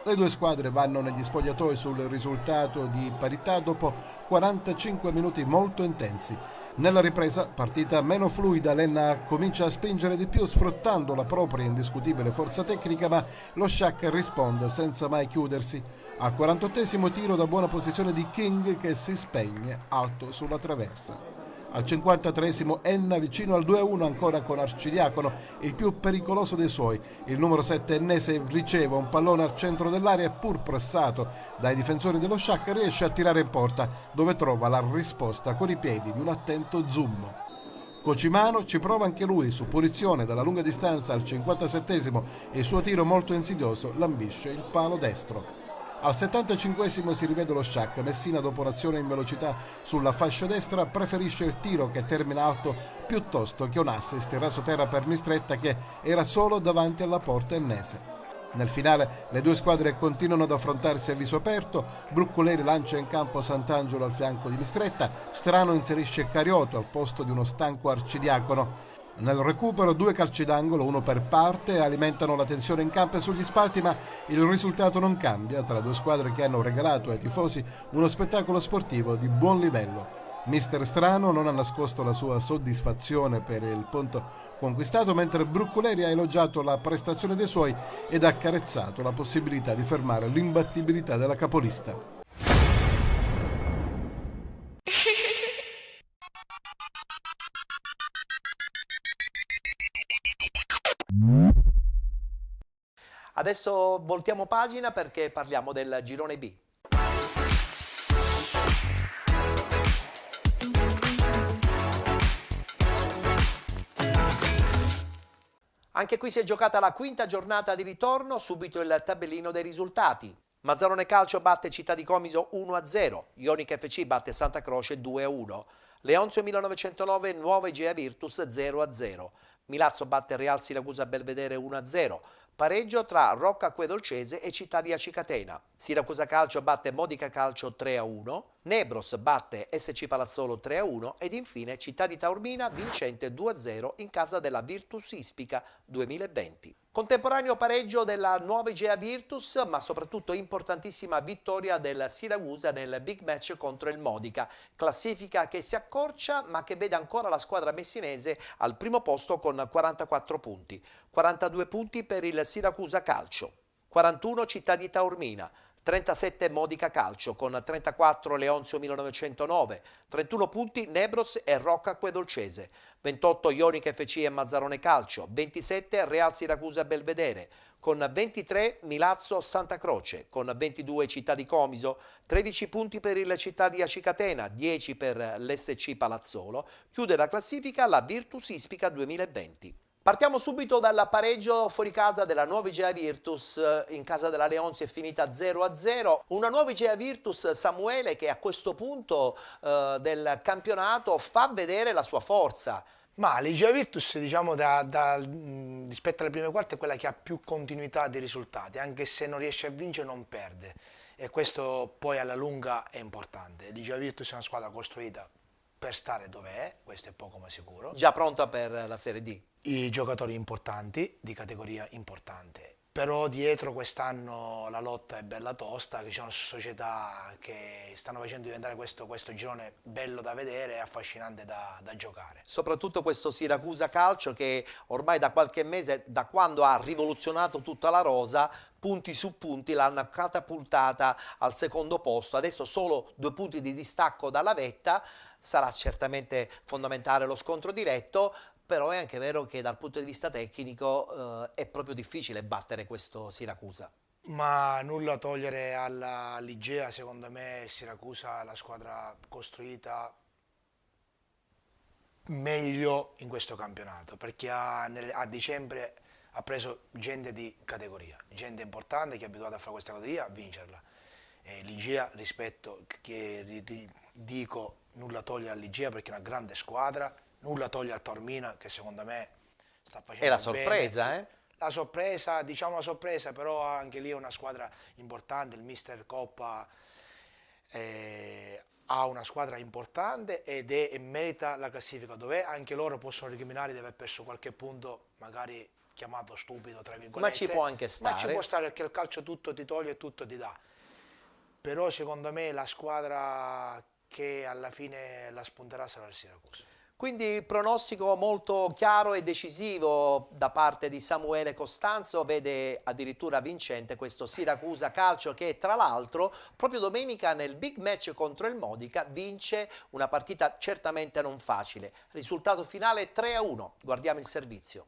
Le due squadre vanno negli spogliatoi sul risultato di parità dopo 45 minuti molto intensi. Nella ripresa, partita meno fluida, l'Enna comincia a spingere di più sfruttando la propria indiscutibile forza tecnica, ma lo Sciacca risponde senza mai chiudersi. Al 48° tiro da buona posizione di King che si spegne alto sulla traversa. Al 53° Enna vicino al 2-1 ancora con Arcidiacono, il più pericoloso dei suoi. Il numero 7 ennese riceve un pallone al centro dell'area e pur pressato dai difensori dello Sciacca riesce a tirare in porta, dove trova la risposta con i piedi di un attento Zummo. Cocimano ci prova anche lui su punizione dalla lunga distanza al 57° e il suo tiro molto insidioso lambisce il palo destro. Al 75° si rivede lo Sciacca. Messina, dopo un'azione in velocità sulla fascia destra, preferisce il tiro che termina alto piuttosto che un assist rasoterra per Mistretta che era solo davanti alla porta ennese. Nel finale le due squadre continuano ad affrontarsi a viso aperto. Bruccoleri lancia in campo Sant'Angelo al fianco di Mistretta, Strano inserisce Carioto al posto di uno stanco Arcidiacono. Nel recupero 2 calci d'angolo, uno per parte, alimentano la tensione in campo e sugli spalti, ma il risultato non cambia tra due squadre che hanno regalato ai tifosi uno spettacolo sportivo di buon livello. Mister Strano non ha nascosto la sua soddisfazione per il punto conquistato, mentre Bruccoleri ha elogiato la prestazione dei suoi ed ha accarezzato la possibilità di fermare l'imbattibilità della capolista. Adesso voltiamo pagina perché parliamo del girone B. Anche qui si è giocata la quinta giornata di ritorno, subito il tabellino dei risultati. Mazzarone Calcio batte Città di Comiso 1-0, Ionica FC batte Santa Croce 2-1, Leonzio 1909 Nuova Egea Virtus 0-0, Milazzo batte Real Siracusa Belvedere 1-0, Pareggio tra Rocca Acquedolcese e Città di Acicatena. Siracusa Calcio batte Modica Calcio 3-1, Nebros batte SC Palazzolo 3-1 ed infine Città di Taormina vincente 2-0 in casa della Virtus Ispica 2020. Contemporaneo pareggio della nuova Igea Virtus, ma soprattutto importantissima vittoria del Siracusa nel big match contro il Modica, classifica che si accorcia ma che vede ancora la squadra messinese al primo posto con 44 punti, 42 punti per il Siracusa Calcio, 41 Città di Taormina, 37 Modica Calcio con 34 Leonzio 1909, 31 punti Nebros e Rocca Acquedolcese, 28 Ionica FC e Mazzarone Calcio, 27 Real Siracusa Belvedere, con 23 Milazzo Santa Croce, con 22 Città di Comiso, 13 punti per il Città di Acicatena, 10 per l'SC Palazzolo, chiude la classifica la Virtus Ispica 2020. Partiamo subito dal pareggio fuori casa della nuova Igea Virtus, in casa della Leonzio è finita 0-0, una nuova Igea Virtus, Samuele, che a questo punto del campionato fa vedere la sua forza. Ma l'Igea Virtus, diciamo, rispetto alle prime quarte è quella che ha più continuità di risultati, anche se non riesce a vincere non perde, e questo poi alla lunga è importante. L'Igea Virtus è una squadra costruita per stare dove è, questo è poco ma sicuro. Già pronta per la Serie D. I giocatori importanti, di categoria importante, però dietro quest'anno la lotta è bella tosta, che ci sono società che stanno facendo diventare questo girone bello da vedere e affascinante da giocare. Soprattutto questo Siracusa Calcio che ormai da qualche mese, da quando ha rivoluzionato tutta la rosa, punti su punti l'hanno catapultata al secondo posto, adesso solo 2 punti di distacco dalla vetta, sarà certamente fondamentale lo scontro diretto, però è anche vero che dal punto di vista tecnico è proprio difficile battere questo Siracusa. Ma nulla a togliere all'Igea, secondo me il Siracusa è la squadra costruita meglio in questo campionato, perché a dicembre ha preso gente di categoria, gente importante che è abituata a fare questa categoria, a vincerla. L'Igea, rispetto, che dico, nulla toglie all'Igea perché è una grande squadra, nulla toglie al Taormina che secondo me sta facendo bene. È la sorpresa, bene. La sorpresa, diciamo la sorpresa, però anche lì è una squadra importante, il mister Coppa ha una squadra importante e merita la classifica dov'è, anche loro possono recriminare di aver perso qualche punto, magari chiamato stupido tra virgolette. Ma ci può anche stare. Ma ci può stare perché il calcio tutto ti toglie e tutto ti dà. Però secondo me la squadra che alla fine la spunterà sarà il Siracusa. Quindi pronostico molto chiaro e decisivo da parte di Samuele Costanzo, vede addirittura vincente questo Siracusa Calcio che tra l'altro proprio domenica nel big match contro il Modica vince una partita certamente non facile. Risultato finale 3-1, guardiamo il servizio.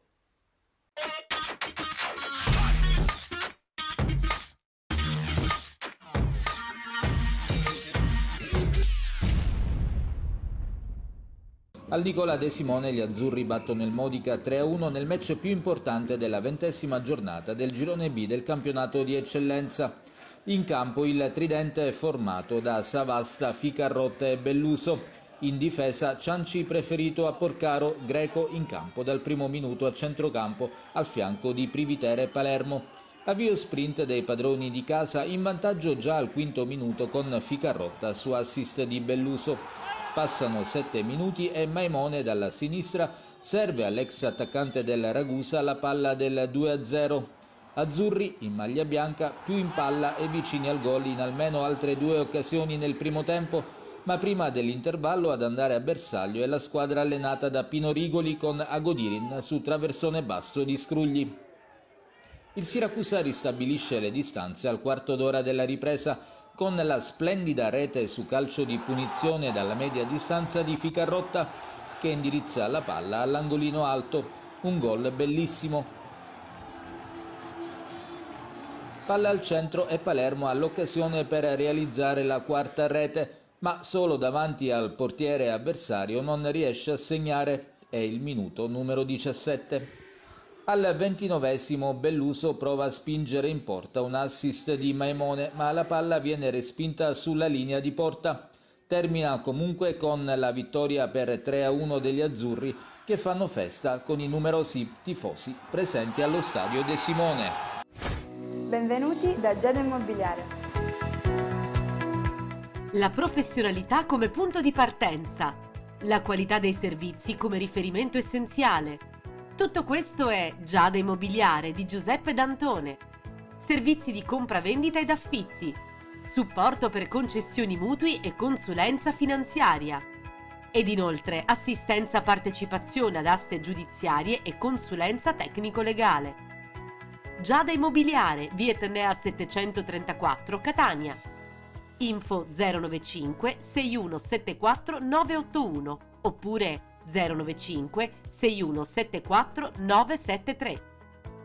Al Nicola De Simone gli azzurri battono il Modica 3-1 nel match più importante della 20ª giornata del girone B del campionato di eccellenza. In campo il tridente è formato da Savasta, Ficarrotta e Belluso. In difesa Cianci preferito a Porcaro, Greco in campo dal primo minuto a centrocampo al fianco di Privitere e Palermo. Avvio sprint dei padroni di casa in vantaggio già al quinto minuto con Ficarrotta su assist di Belluso. Passano 7 minuti e Maimone dalla sinistra serve all'ex attaccante del Ragusa la palla del 2-0. Azzurri, in maglia bianca, più in palla e vicini al gol in almeno altre 2 occasioni nel primo tempo, ma prima dell'intervallo ad andare a bersaglio è la squadra allenata da Pino Rigoli con Agodirin su traversone basso di Scrugli. Il Siracusa ristabilisce le distanze al quarto d'ora della ripresa, con la splendida rete su calcio di punizione dalla media distanza di Ficarrotta che indirizza la palla all'angolino alto, un gol bellissimo. Palla al centro e Palermo ha l'occasione per realizzare la quarta rete, ma solo davanti al portiere avversario non riesce a segnare, è il minuto numero 17. Al 29esimo Belluso prova a spingere in porta un assist di Maimone, ma la palla viene respinta sulla linea di porta. Termina comunque con la vittoria per 3-1 degli azzurri che fanno festa con i numerosi tifosi presenti allo stadio De Simone. Benvenuti da Giada Immobiliare. La professionalità come punto di partenza, la qualità dei servizi come riferimento essenziale. Tutto questo è Giada Immobiliare di Giuseppe D'Antone. Servizi di compravendita ed affitti, supporto per concessioni mutui e consulenza finanziaria. Ed inoltre assistenza partecipazione ad aste giudiziarie e consulenza tecnico-legale. Giada Immobiliare, via Etnea 734, Catania. Info 095 6174 981 oppure 095 6174 973.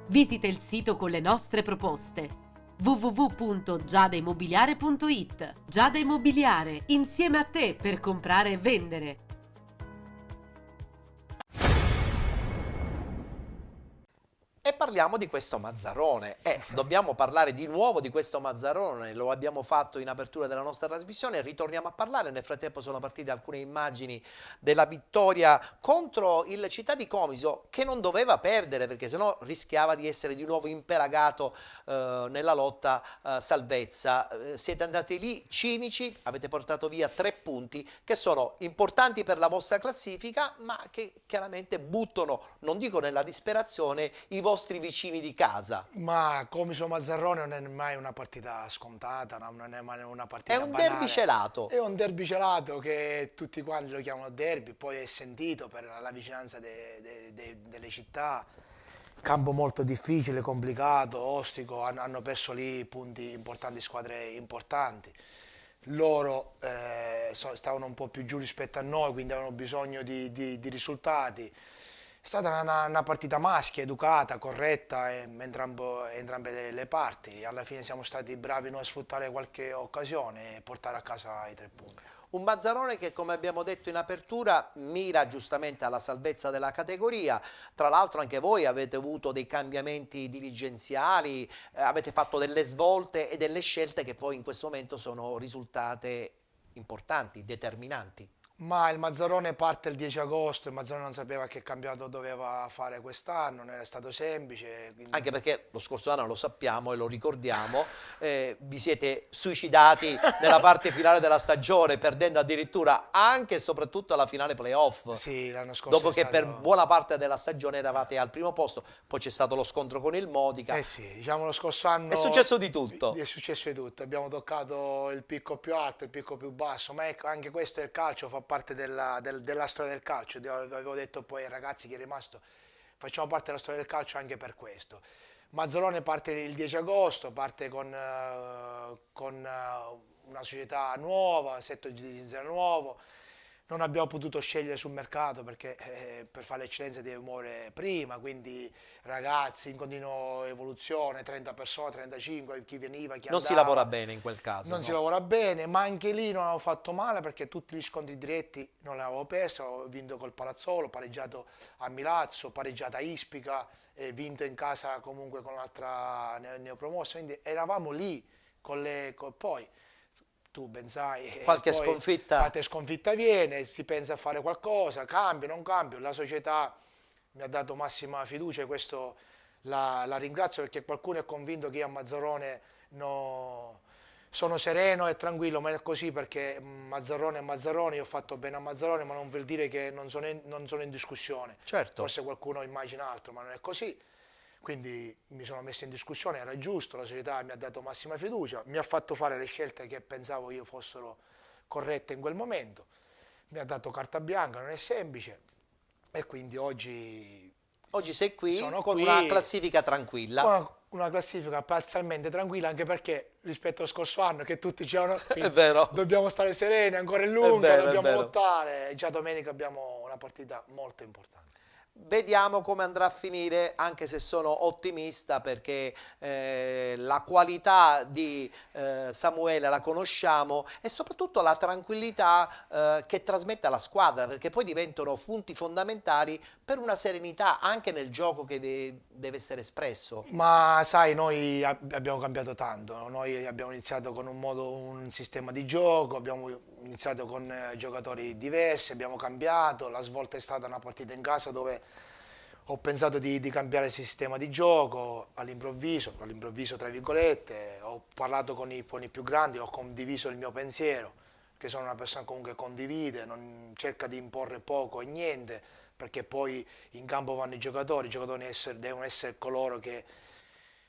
Visita il sito con le nostre proposte www.giadaimmobiliare.it. Giada Immobiliare, insieme a te per comprare e vendere. E parliamo di questo Mazzarrone. Dobbiamo parlare di nuovo di questo Mazzarrone, lo abbiamo fatto in apertura della nostra trasmissione, ritorniamo a parlare. Nel frattempo sono partite alcune immagini della vittoria contro il Città di Comiso, che non doveva perdere perché sennò rischiava di essere di nuovo impelagato nella lotta salvezza. Siete andati lì cinici, avete portato via 3 punti che sono importanti per la vostra classifica, ma che chiaramente buttano, non dico nella disperazione, i vostri vicini di casa. Ma Comiso Mazzarrone non è mai una partita scontata, non è mai una partita È un banale. derby celato. È un derby celato che tutti quanti lo chiamano derby, poi è sentito per la vicinanza delle città. Campo molto difficile, complicato, ostico, hanno perso lì punti importanti, squadre importanti. Loro stavano un po' più giù rispetto a noi, quindi avevano bisogno di risultati. È stata una partita maschia, educata, corretta, entrambe le parti. Alla fine siamo stati bravi noi a sfruttare qualche occasione e portare a casa i 3 punti. Un Mazzarone che, come abbiamo detto in apertura, mira giustamente alla salvezza della categoria. Tra l'altro anche voi avete avuto dei cambiamenti dirigenziali, avete fatto delle svolte e delle scelte che poi in questo momento sono risultate importanti, determinanti. Ma il Mazzarone parte il 10 agosto, il Mazzarone non sapeva che cambiato doveva fare quest'anno, non era stato semplice. Quindi... Anche perché lo scorso anno, lo sappiamo e lo ricordiamo, vi siete suicidati nella parte finale della stagione, perdendo addirittura anche e soprattutto alla finale playoff. Sì, l'anno scorso dopo che per buona parte della stagione eravate al primo posto, poi c'è stato lo scontro con il Modica. Eh sì, diciamo lo scorso anno... È successo di tutto. È successo di tutto, abbiamo toccato il picco più alto, il picco più basso, ma ecco, anche questo è il calcio, fa parte della storia del calcio. Avevo detto poi ai ragazzi che è rimasto, facciamo parte della storia del calcio anche per questo. Mazzarone parte il 10 agosto, parte con una società nuova, assetto dirigenziale nuovo. Non abbiamo potuto scegliere sul mercato perché per fare l'eccellenza deve muovere prima, quindi ragazzi in continua evoluzione, 30 persone, 35, chi veniva, chi andava. Non si lavora bene in quel caso. Non si lavora bene, ma anche lì non avevo fatto male perché tutti gli scontri diretti non li avevo persi, ho vinto col Palazzolo, pareggiato a Milazzo, pareggiato a Ispica, vinto in casa comunque con l'altra neopromossa, quindi eravamo lì poi... Tu ben sai, qualche sconfitta viene, si pensa a fare qualcosa, cambio, non cambio, la società mi ha dato massima fiducia e questo la ringrazio perché qualcuno è convinto che io a Mazzarone sono sereno e tranquillo, ma è così perché Mazzarone è Mazzarone, io ho fatto bene a Mazzarone, ma non vuol dire che non sono in discussione. Certo. Forse qualcuno immagina altro, ma non è così. Quindi mi sono messo in discussione, era giusto, la società mi ha dato massima fiducia, mi ha fatto fare le scelte che pensavo io fossero corrette in quel momento, mi ha dato carta bianca, non è semplice e quindi oggi sei qui con una classifica tranquilla. Con una classifica parzialmente tranquilla, anche perché rispetto allo scorso anno che tutti dicevano dobbiamo stare sereni, ancora è lunga, dobbiamo lottare, già domenica abbiamo una partita molto importante. Vediamo come andrà a finire, anche se sono ottimista perché la qualità di Samuele la conosciamo e soprattutto la tranquillità che trasmette alla squadra, perché poi diventano punti fondamentali per una serenità anche nel gioco che deve essere espresso. Ma sai, noi abbiamo cambiato tanto, noi abbiamo iniziato con un sistema di gioco, abbiamo iniziato con giocatori diversi, abbiamo cambiato, la svolta è stata una partita in casa dove ho pensato di cambiare il sistema di gioco all'improvviso tra virgolette, ho parlato con i più grandi, ho condiviso il mio pensiero, che sono una persona comunque che condivide, non cerca di imporre poco e niente, perché poi in campo vanno i giocatori devono essere coloro che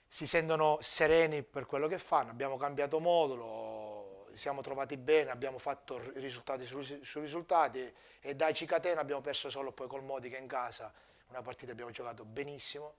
si sentono sereni per quello che fanno. Abbiamo cambiato modulo, siamo trovati bene, abbiamo fatto risultati su risultati e da Cicatena abbiamo perso solo poi col Modica in casa, una partita abbiamo giocato benissimo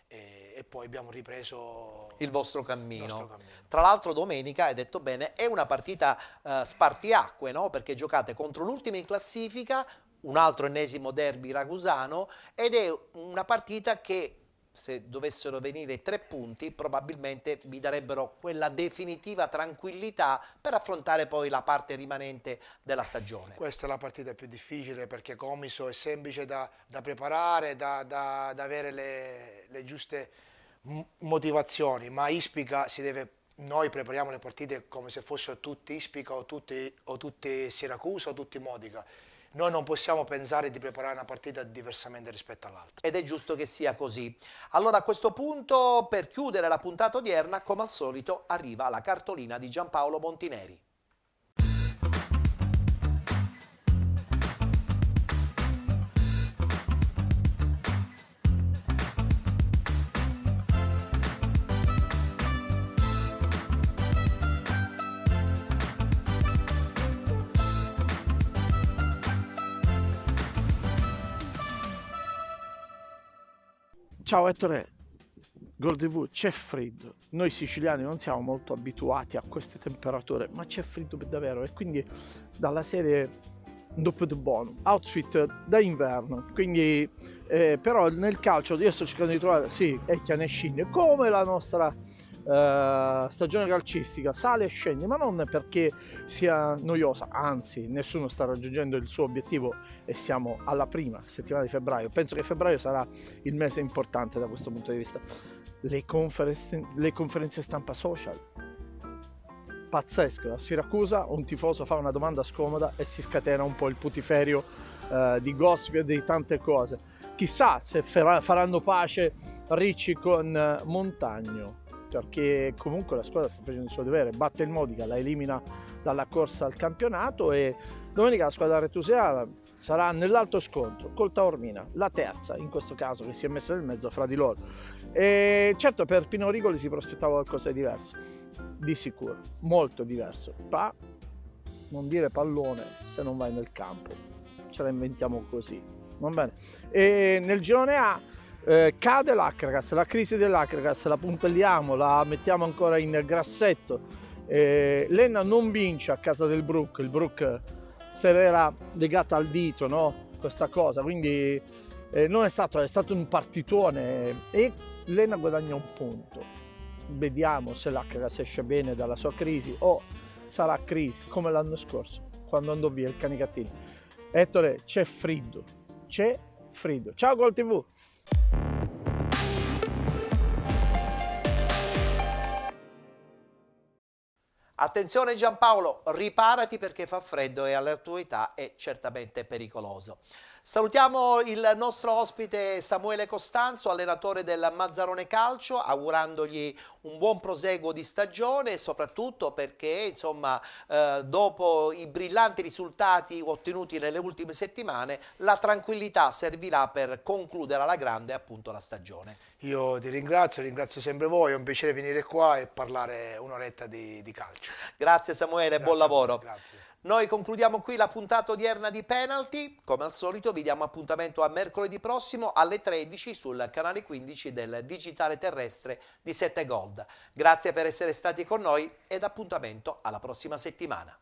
e poi abbiamo ripreso il vostro cammino. Tra l'altro domenica, hai detto bene, è una partita spartiacque, no? Perché giocate contro l'ultimo in classifica, un altro ennesimo derby ragusano, ed è una partita che se dovessero venire 3 punti probabilmente vi darebbero quella definitiva tranquillità per affrontare poi la parte rimanente della stagione. Questa è la partita più difficile perché Comiso è semplice da preparare, da avere le giuste motivazioni, ma Ispica noi prepariamo le partite come se fossero tutti Ispica o tutti Siracusa o tutti Modica. Noi non possiamo pensare di preparare una partita diversamente rispetto all'altra. Ed è giusto che sia così. Allora a questo punto, per chiudere la puntata odierna, come al solito, arriva la cartolina di Giampaolo Montineri. Ciao Ettore, Gol TV, c'è freddo. Noi siciliani non siamo molto abituati a queste temperature, ma c'è freddo per davvero e quindi dalla serie doppio di buono, outfit da inverno. Quindi però nel calcio io sto cercando di trovare, sì, ne scende, come la nostra stagione calcistica, sale e scende, ma non perché sia noiosa, anzi nessuno sta raggiungendo il suo obiettivo e siamo alla prima settimana di febbraio. Penso che febbraio sarà il mese importante da questo punto di vista. Le conferenze stampa social, pazzesco. A Siracusa un tifoso fa una domanda scomoda e si scatena un po' il putiferio di gossip e di tante cose. Chissà se faranno pace Ricci con Montagno, perché comunque la squadra sta facendo il suo dovere, batte il Modica, la elimina dalla corsa al campionato e domenica la squadra retusiana sarà nell'alto scontro col Taormina, la terza in questo caso che si è messa nel mezzo fra di loro. E certo per Pino Rigoli si prospettava qualcosa di diverso, di sicuro, molto diverso. Non dire pallone se non vai nel campo, ce la inventiamo così, va bene? E nel girone A cade l'Akragas, la crisi dell'Akragas la puntelliamo, la mettiamo ancora in grassetto. L'Enna non vince a casa del Brook, il Brook se l'era legata al dito, no? Questa cosa, quindi non è stato un partitone e l'Enna guadagna un punto. Vediamo se l'Akragas esce bene dalla sua crisi o sarà crisi come l'anno scorso quando andò via il Canicattini. Ettore, c'è freddo. Ciao Gol TV! Attenzione Giampaolo, riparati perché fa freddo e alla tua età è certamente pericoloso. Salutiamo il nostro ospite Samuele Costanzo, allenatore del Mazzarone Calcio, augurandogli un buon proseguo di stagione e soprattutto perché insomma dopo i brillanti risultati ottenuti nelle ultime settimane la tranquillità servirà per concludere alla grande appunto la stagione. Io ti ringrazio sempre voi, è un piacere venire qua e parlare un'oretta di calcio. Grazie Samuele, buon lavoro. Grazie. Noi concludiamo qui la puntata odierna di Penalty, come al solito vi diamo appuntamento a mercoledì prossimo alle 13 sul canale 15 del digitale terrestre di 7 Gold. Grazie per essere stati con noi ed appuntamento alla prossima settimana.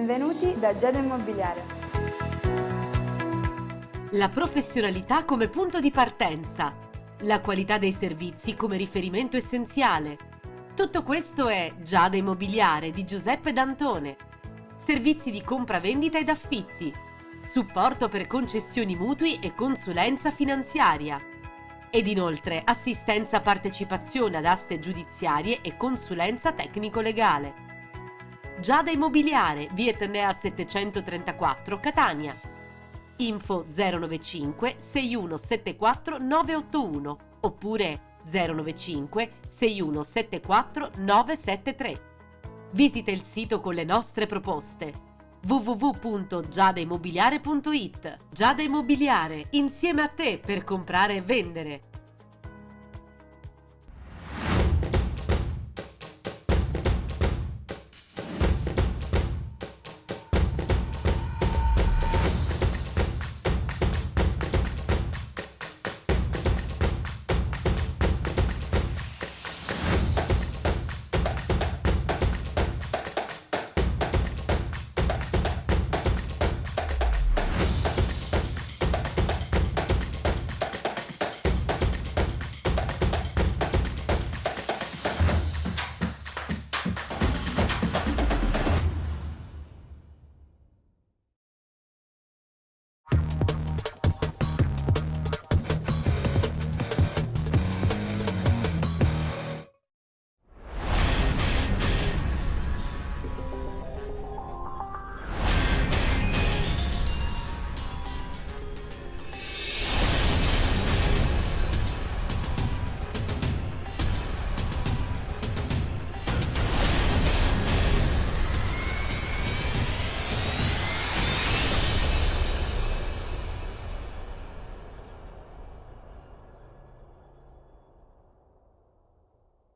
Benvenuti da Giada Immobiliare. La professionalità come punto di partenza, la qualità dei servizi come riferimento essenziale. Tutto questo è Giada Immobiliare di Giuseppe D'Antone. Servizi di compravendita ed affitti, supporto per concessioni mutui e consulenza finanziaria. Ed inoltre assistenza partecipazione ad aste giudiziarie e consulenza tecnico-legale. Giada Immobiliare, via Etnea 734, Catania. Info 095 6174 981 oppure 095 6174 973. Visita il sito con le nostre proposte www.giadaimmobiliare.it. Giada Immobiliare, insieme a te per comprare e vendere.